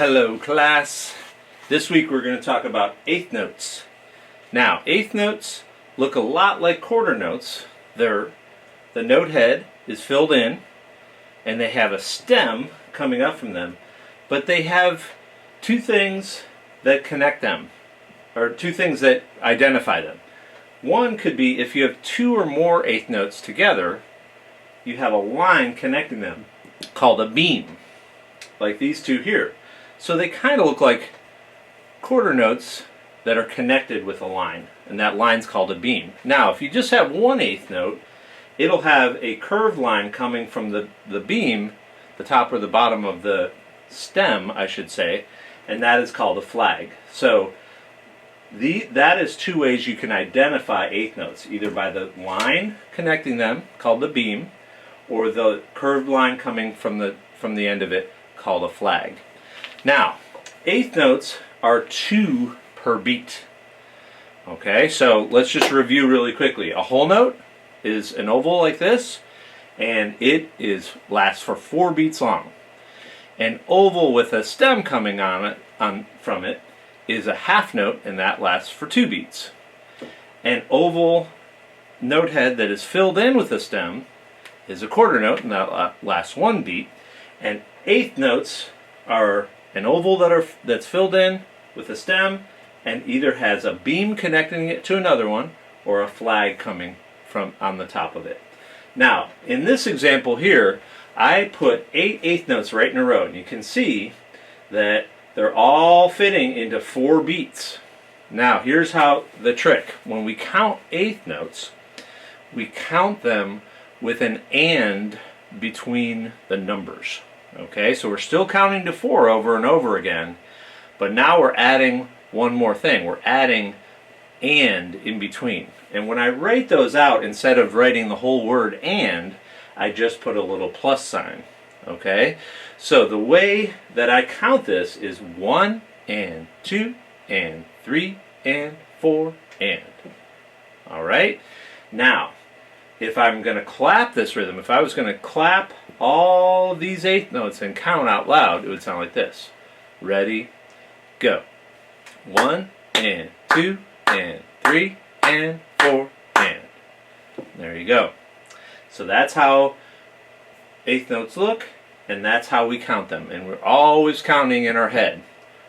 Hello class. This week we're going to talk about eighth notes. Now, eighth notes look a lot like quarter notes. The note head is filled in and they have a stem coming up from them, but they have two things that connect them, or two things that identify them. One could be if you have two or more eighth notes together, you have a line connecting them called a beam, like these two here. So they kind of look like quarter notes that are connected with a line, and that line's called a beam. Now, if you just have one eighth note, it'll have a curved line coming from the beam, the top or the bottom of the stem, I should say, and that is called a flag. So that is two ways you can identify eighth notes, either by the line connecting them, called the beam, or the curved line coming from the end of it, called a flag. Now, eighth notes are 2 per beat. Okay, so let's just review really quickly. A whole note is an oval like this, and it lasts for 4 beats long. An oval with a stem coming from it is a half note, and that lasts for 2 beats. An oval note head that is filled in with a stem is a quarter note, and that lasts 1 beat. And eighth notes are an oval that's filled in with a stem and either has a beam connecting it to another one or a flag coming from on the top of it. Now, in this example here, I put 8 eighth notes right in a row, and you can see that they're all fitting into 4 beats. Now, here's how the trick. When we count eighth notes, we count them with an and between the numbers. Okay, so we're still counting to 4 over and over again, but now we're adding one more thing. We're adding and in between. And when I write those out, instead of writing the whole word and, I just put a little plus sign. Okay, so the way that I count this is 1 and 2 and 3 and 4 and. All right, now if I'm going to clap this rhythm, if I was going to clap all of these eighth notes and count out loud, it would sound like this. Ready, go. 1 and 2 and 3 and 4 and. There you go. So that's how eighth notes look, and that's how we count them. And we're always counting in our head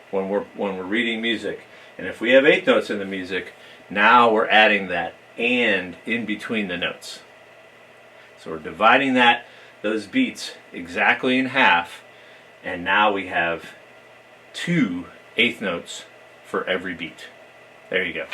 when we're reading music. And if we have eighth notes in the music, now we're adding that and in between the notes. So we're dividing those beats exactly in half, and now we have 2 eighth notes for every beat. There you go.